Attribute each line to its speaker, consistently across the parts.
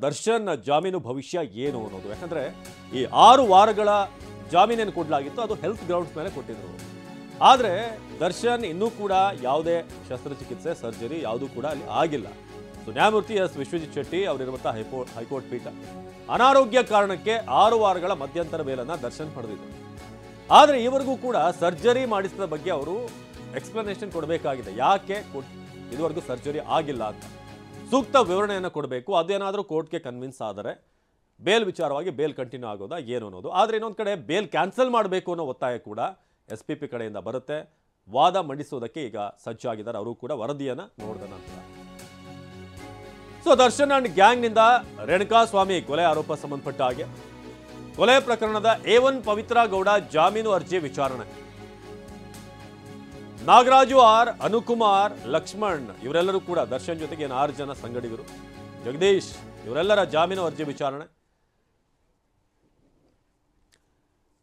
Speaker 1: ದರ್ಶನ್ ಜಾಮೀನು ಭವಿಷ್ಯ ಏನು ಅನ್ನೋದು, ಯಾಕಂದ್ರೆ ಈ 6 ವಾರಗಳ ಜಾಮೀನೇನು ಕೊಡಲಾಗಿತ್ತು ಅದು ಹೆಲ್ತ್ ಗ್ರೌಂಡ್ಸ್ ಮೇಲೆ ಕೊಟ್ಟಿದ್ರು. ಆದರೆ ದರ್ಶನ್ ಇನ್ನೂ ಕೂಡ ಯಾವುದೇ ಶಸ್ತ್ರಚಿಕಿತ್ಸೆ ಸರ್ಜರಿ ಯಾವುದೂ ಕೂಡ ಅಲ್ಲಿ ಆಗಿಲ್ಲ. ಸೊ ನ್ಯಾಯಮೂರ್ತಿ ಎಸ್ ವಿಶ್ವಜಿತ್ ಶೆಟ್ಟಿ ಅವರಿರುವಂತಹ ಹೈಕೋರ್ಟ್ ಪೀಠ ಅನಾರೋಗ್ಯ ಕಾರಣಕ್ಕೆ 6 ವಾರಗಳ ಮಧ್ಯಂತರ ಬೇಲನ್ನು ದರ್ಶನ್ ಪಡೆದಿದ್ದರು. ಆದರೆ ಇವರಿಗೂ ಕೂಡ ಸರ್ಜರಿ ಮಾಡಿಸಿದ ಬಗ್ಗೆ ಅವರು ಎಕ್ಸ್ಪ್ಲನೇಷನ್ ಕೊಡಬೇಕಾಗಿದೆ. ಯಾಕೆ ಇದುವರೆಗೂ ಸರ್ಜರಿ ಆಗಿಲ್ಲ ಅಂತ ಸೂಕ್ತ ವಿವರಣೆಯನ್ನು ಕೊಡಬೇಕು. ಅದೇನಾದರೂ ಕೋರ್ಟ್ಗೆ ಕನ್ವಿನ್ಸ್ ಆದರೆ ಬೇಲ್ ವಿಚಾರವಾಗಿ ಬೇಲ್ ಕಂಟಿನ್ಯೂ ಆಗೋದಾ ಏನು ಅನ್ನೋದು. ಆದರೆ ಇನ್ನೊಂದು ಕಡೆ ಬೇಲ್ ಕ್ಯಾನ್ಸಲ್ ಮಾಡಬೇಕು ಅನ್ನೋ ಒತ್ತಾಯ ಕೂಡ SPP ಕಡೆಯಿಂದ ಬರುತ್ತೆ. ವಾದ ಮಂಡಿಸೋದಕ್ಕೆ ಈಗ ಸಜ್ಜಾಗಿದ್ದಾರೆ. ಅವರು ಕೂಡ ವರದಿಯನ್ನು ನೋಡಿದ ನಂತರ. ಸೊ ದರ್ಶನ್ ಅಂಡ್ ಗ್ಯಾಂಗ್ನಿಂದ ರೇಣುಕಾಸ್ವಾಮಿ ಕೊಲೆ ಆರೋಪ ಸಂಬಂಧಪಟ್ಟ ಹಾಗೆ ಕೊಲೆ ಪ್ರಕರಣದ A1 ಪವಿತ್ರ ಗೌಡ ಜಾಮೀನು ಅರ್ಜಿ ವಿಚಾರಣೆ. ನಾಗರಾಜು ಆರ್, ಅನುಕುಮಾರ್, ಲಕ್ಷ್ಮಣ್ ಇವರೆಲ್ಲರೂ ಕೂಡ ದರ್ಶನ್ ಜೊತೆಗೆ 6 ಜನ ಸಂಗಡಿಗರು, ಜಗದೀಶ್ ಇವರೆಲ್ಲರ ಜಾಮೀನು ಅರ್ಜಿ ವಿಚಾರಣೆ.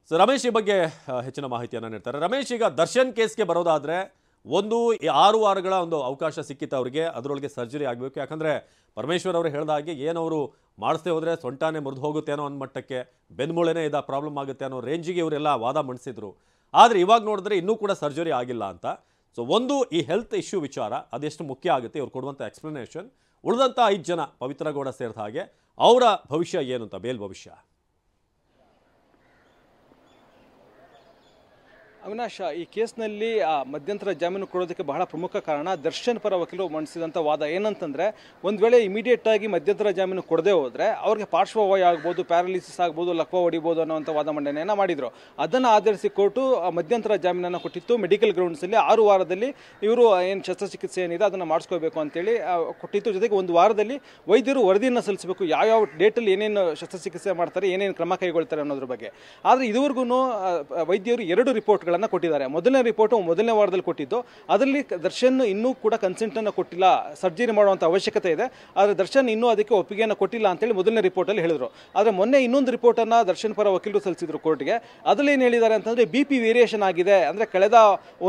Speaker 1: ಸೊ ರಮೇಶ್ ಈ ಬಗ್ಗೆ ಹೆಚ್ಚಿನ ಮಾಹಿತಿಯನ್ನು ನೀಡ್ತಾರೆ. ರಮೇಶ್, ಈಗ ದರ್ಶನ್ ಕೇಸ್ಗೆ ಬರೋದಾದ್ರೆ ಒಂದು 6 ವಾರಗಳ ಒಂದು ಅವಕಾಶ ಸಿಕ್ಕಿತ್ತು ಅವರಿಗೆ, ಅದರೊಳಗೆ ಸರ್ಜರಿ ಆಗಬೇಕು. ಯಾಕಂದ್ರೆ ಪರಮೇಶ್ವರ್ ಅವರು ಹೇಳಿದ ಹಾಗೆ ಏನವರು ಮಾಡಿಸದೆ ಹೋದ್ರೆ ಸೊಂಟಾನೆ ಮುರಿದು ಹೋಗುತ್ತೇನೋ ಅನ್ನೋ ಮಟ್ಟಕ್ಕೆ, ಬೆನ್ಮೂಳೆನೇ ಇದ ಪ್ರಾಬ್ಲಮ್ ಆಗುತ್ತೆ ಅನ್ನೋ ರೇಂಜಿಗೆ ಇವರೆಲ್ಲ ವಾದ ಮಂಡಿಸಿದ್ರು. ಆದರೆ ಇವಾಗ ನೋಡಿದ್ರೆ ಇನ್ನೂ ಕೂಡ ಸರ್ಜರಿ ಆಗಿಲ್ಲ ಅಂತ. ಸೊ ಒಂದು ಈ ಹೆಲ್ತ್ ಇಶ್ಯೂ ವಿಚಾರ ಅದೆಷ್ಟು ಮುಖ್ಯ ಆಗುತ್ತೆ ಇವ್ರು ಕೊಡುವಂಥ ಎಕ್ಸ್ಪ್ಲನೇಷನ್. ಉಳಿದಂಥ 5 ಜನ ಪವಿತ್ರ ಗೌಡ ಸೇರಿದ ಹಾಗೆ ಅವರ ಭವಿಷ್ಯ ಏನು ಅಂತ, ಬೇಲ್ ಭವಿಷ್ಯ.
Speaker 2: ಅವಿನಾಶ್, ಈ ಕೇಸ್ನಲ್ಲಿ ಮಧ್ಯಂತರ ಜಾಮೀನು ಕೊಡೋದಕ್ಕೆ ಬಹಳ ಪ್ರಮುಖ ಕಾರಣ ದರ್ಶನ್ ಪರ ವಕೀಲರು ಮಂಡಿಸಿದಂಥ ವಾದ ಏನಂತಂದರೆ, ಒಂದು ವೇಳೆ ಇಮಿಡಿಯೇಟ್ ಆಗಿ ಮಧ್ಯಂತರ ಜಾಮೀನು ಕೊಡದೆ ಹೋದರೆ ಅವ್ರಿಗೆ ಪಾರ್ಶ್ವವಾಯು ಆಗ್ಬೋದು, ಪ್ಯಾರಲಿಸಿಸ್ ಆಗ್ಬೋದು, ಲಕ್ವ ಹೊಡಿಬೋದು ಅನ್ನೋಂಥ ವಾದ ಮಂಡನೆಯನ್ನು ಮಾಡಿದರು. ಅದನ್ನು ಆಧರಿಸಿ ಕೋರ್ಟು ಮಧ್ಯಂತರ ಜಾಮೀನನ್ನು ಕೊಟ್ಟಿತ್ತು. ಮೆಡಿಕಲ್ ಗ್ರೌಂಡ್ಸಲ್ಲಿ 6 ವಾರದಲ್ಲಿ ಇವರು ಏನು ಶಸ್ತ್ರಚಿಕಿತ್ಸೆ ಏನಿದೆ ಅದನ್ನು ಮಾಡಿಸ್ಕೋಬೇಕು ಅಂತೇಳಿ ಕೊಟ್ಟಿತ್ತು. ಜೊತೆಗೆ 1 ವಾರದಲ್ಲಿ ವೈದ್ಯರು ವರದಿಯನ್ನು ಸಲ್ಲಿಸಬೇಕು, ಯಾವ್ಯಾವ ಡೇಟಲ್ಲಿ ಏನೇನು ಶಸ್ತ್ರಚಿಕಿತ್ಸೆ ಮಾಡ್ತಾರೆ, ಏನೇನು ಕ್ರಮ ಕೈಗೊಳ್ತಾರೆ ಅನ್ನೋದ್ರ ಬಗ್ಗೆ. ಆದರೆ ಇದುವರೆಗೂ ವೈದ್ಯರು 2 ರಿಪೋರ್ಟ್ಗಳು ಕೊಟ್ಟಿದ್ದಾರೆ. ಮೊದಲನೇ ರಿಪೋರ್ಟ್ ಮೊದಲನೇ ವಾರದಲ್ಲಿ ಕೊಟ್ಟಿದ್ದು, ಅದರಲ್ಲಿ ದರ್ಶನ್ ಇನ್ನೂ ಕೂಡ ಕನ್ಸೆಂಟ್ ಅನ್ನು ಕೊಟ್ಟಿಲ್ಲ, ಸರ್ಜರಿ ಮಾಡುವಂತ ಅವಶ್ಯಕತೆ ಇದೆ, ಆದರೆ ದರ್ಶನ್ ಇನ್ನೂ ಅದಕ್ಕೆ ಒಪ್ಪಿಗೆಯನ್ನು ಕೊಟ್ಟಿಲ್ಲ ಅಂತೇಳಿ ಮೊದಲನೇ ರಿಪೋರ್ಟ್ ಅಲ್ಲಿ ಹೇಳಿದ್ರು. ಆದರೆ ಮೊನ್ನೆ ಇನ್ನೊಂದು ರಿಪೋರ್ಟ್ ಅನ್ನ ದರ್ಶನ್ ಪರ ವಕೀಲರು ಸಲ್ಲಿಸಿದ್ರು ಕೋರ್ಟ್ಗೆ. ಅದರಲ್ಲಿ ಏನು ಹೇಳಿದ್ದಾರೆ ಅಂತಂದ್ರೆ, BP ವೇರಿಯೇಷನ್ ಆಗಿದೆ, ಅಂದ್ರೆ ಕಳೆದ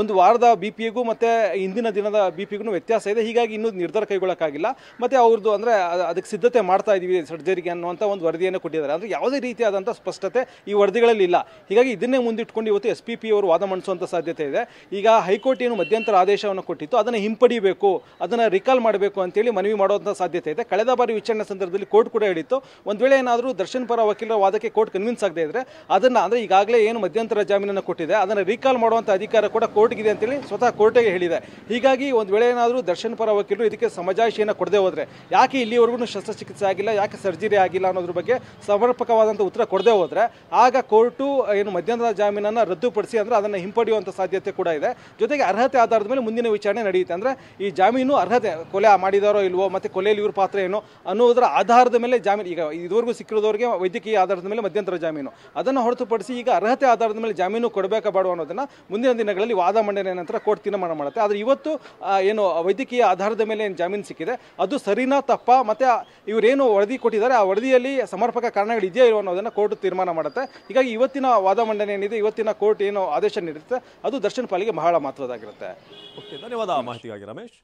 Speaker 2: 1 ವಾರದ BPಗೂ ಮತ್ತೆ ಇಂದಿನ ದಿನದ BPಗೂ ವ್ಯತ್ಯಾಸ ಇದೆ, ಹೀಗಾಗಿ ಇನ್ನೂ ನಿರ್ಧಾರ ಕೈಗೊಳ್ಳಕ್ಕಾಗಿಲ್ಲ, ಮತ್ತೆ ಅವ್ರದ್ದು ಅಂದ್ರೆ ಅದಕ್ಕೆ ಸಿದ್ಧತೆ ಮಾಡ್ತಾ ಇದೀವಿ ಸರ್ಜರಿಗೆ ಅನ್ನುವಂತ ಒಂದು ವರದಿಯನ್ನು ಕೊಟ್ಟಿದ್ದಾರೆ. ಅಂದ್ರೆ ಯಾವುದೇ ರೀತಿಯಾದಂಥ ಸ್ಪಷ್ಟತೆ ಈ ವರದಿಗಳಲ್ಲಿ ಇಲ್ಲ. ಹೀಗಾಗಿ ಇದನ್ನೇ ಮುಂದಿಟ್ಕೊಂಡು ಇವತ್ತು SPP ಅವರು ವಾದ ಮಂಡಿಸುವಂತ ಸಾಧ್ಯತೆ ಇದೆ. ಈಗ ಹೈಕೋರ್ಟ್ ಏನು ಮಧ್ಯಂತರ ಆದೇಶವನ್ನು ಕೊಟ್ಟಿತ್ತು ಅದನ್ನು ಹಿಂಪಡಿಬೇಕು, ಅದನ್ನು ರಿಕಾಲ್ ಮಾಡಬೇಕು ಅಂತೇಳಿ ಮನವಿ ಮಾಡುವಂತ ಸಾಧ್ಯತೆ ಇದೆ. ಕಳೆದ ಬಾರಿ ವಿಚಾರಣೆ ಸಂದರ್ಭದಲ್ಲಿ ಕೋರ್ಟ್ ಕೂಡ ಹೇಳಿತ್ತು, ಒಂದು ವೇಳೆ ಏನಾದರೂ ದರ್ಶನ್ ಪರ ವಕೀಲರ ವಾದಕ್ಕೆ ಕೋರ್ಟ್ ಕನ್ವಿನ್ಸ್ ಆಗದೆ ಇದ್ರೆ ಅದನ್ನ, ಅಂದ್ರೆ ಈಗಾಗಲೇ ಏನು ಮಧ್ಯಂತರ ಜಾಮೀನನ್ನು ಕೊಟ್ಟಿದೆ ಅದನ್ನು ರಿಕಾಲ್ ಮಾಡುವಂತ ಅಧಿಕಾರ ಕೂಡ ಕೋರ್ಟ್ಗಿದೆ ಅಂತೇಳಿ ಸ್ವತಃ ಕೋರ್ಟ್ಗೆ ಹೇಳಿದೆ. ಹೀಗಾಗಿ ಒಂದು ವೇಳೆ ಏನಾದರೂ ದರ್ಶನ್ ಪರ ವಕೀಲರು ಇದಕ್ಕೆ ಸಮಜಾಯಿಷಿಯನ್ನು ಕೊಡದೆ ಹೋದ್ರೆ, ಯಾಕೆ ಇಲ್ಲಿವರೆಗೂ ಶಸ್ತ್ರಚಿಕಿತ್ಸೆ ಆಗಿಲ್ಲ, ಯಾಕೆ ಸರ್ಜರಿ ಆಗಿಲ್ಲ ಅನ್ನೋದ್ರ ಬಗ್ಗೆ ಸಮರ್ಪಕವಾದಂಥ ಉತ್ತರ ಕೊಡದೆ ಹೋದ್ರೆ ಆಗ ಕೋರ್ಟು ಏನು ಮಧ್ಯಂತರ ಜಾಮೀನನ್ನು ರದ್ದುಪಡಿಸಿ ಅಂದ್ರೆ ಅದನ್ನು ಹಿಂಪಡೆಯುವಂಥ ಸಾಧ್ಯತೆ ಕೂಡ ಇದೆ. ಜೊತೆಗೆ ಅರ್ಹತೆ ಆಧಾರದ ಮೇಲೆ ಮುಂದಿನ ವಿಚಾರಣೆ ನಡೆಯುತ್ತೆ. ಅಂದ್ರೆ ಈ ಜಾಮೀನು ಅರ್ಹತೆ, ಕೊಲೆ ಮಾಡಿದಾರೋ ಇಲ್ವೋ, ಮತ್ತೆ ಕೊಲೆಯಲ್ಲಿ ಇವ್ರ ಪಾತ್ರ ಏನು ಅನ್ನೋದರ ಆಧಾರದ ಮೇಲೆ ಜಾಮೀನು, ಈಗ ಇದುವರೆಗೂ ಸಿಕ್ಕಿರೋದವರಿಗೆ ವೈದ್ಯಕೀಯ ಆಧಾರದ ಮೇಲೆ ಮಧ್ಯಂತರ ಜಾಮೀನು, ಅದನ್ನು ಹೊರತುಪಡಿಸಿ ಈಗ ಅರ್ಹತೆ ಆಧಾರದ ಮೇಲೆ ಜಾಮೀನು ಕೊಡಬೇಕಾ ಬೇಡ ಅನ್ನೋದನ್ನ ಮುಂದಿನ ದಿನಗಳಲ್ಲಿ ವಾದ ಮಂಡನೆ ನಂತರ ಕೋರ್ಟ್ ತೀರ್ಮಾನ ಮಾಡುತ್ತೆ. ಆದರೆ ಇವತ್ತು ಏನು ವೈದ್ಯಕೀಯ ಆಧಾರದ ಮೇಲೆ ಏನು ಜಾಮೀನು ಸಿಕ್ಕಿದೆ ಅದು ಸರಿನಾ ತಪ್ಪಾ, ಮತ್ತೆ ಇವರೇನು ವರದಿ ಕೊಟ್ಟಿದ್ದಾರೆ ಆ ವರದಿಯಲ್ಲಿ ಸಮರ್ಪಕ ಕಾರಣಗಳು ಇದೆಯಾ ಇರೋ ಅನ್ನೋದನ್ನ ಕೋರ್ಟ್ ತೀರ್ಮಾನ ಮಾಡುತ್ತೆ. ಹೀಗಾಗಿ ಇವತ್ತಿನ ವಾದ ಮಂಡನೆ ಏನಿದೆ, ಇವತ್ತಿನ ಕೋರ್ಟ್ ಏನು ಆದೇಶ ನೀಡುತ್ತೆ ಅದು ದರ್ಶನ್ ಪಾಲಿಗೆ ಬಹಳ ಮಹತ್ವದಾಗಿರುತ್ತೆ.
Speaker 1: ಓಕೆ, ಧನ್ಯವಾದ ಮಾಹಿತಿಗಾಗಿ ರಮೇಶ್.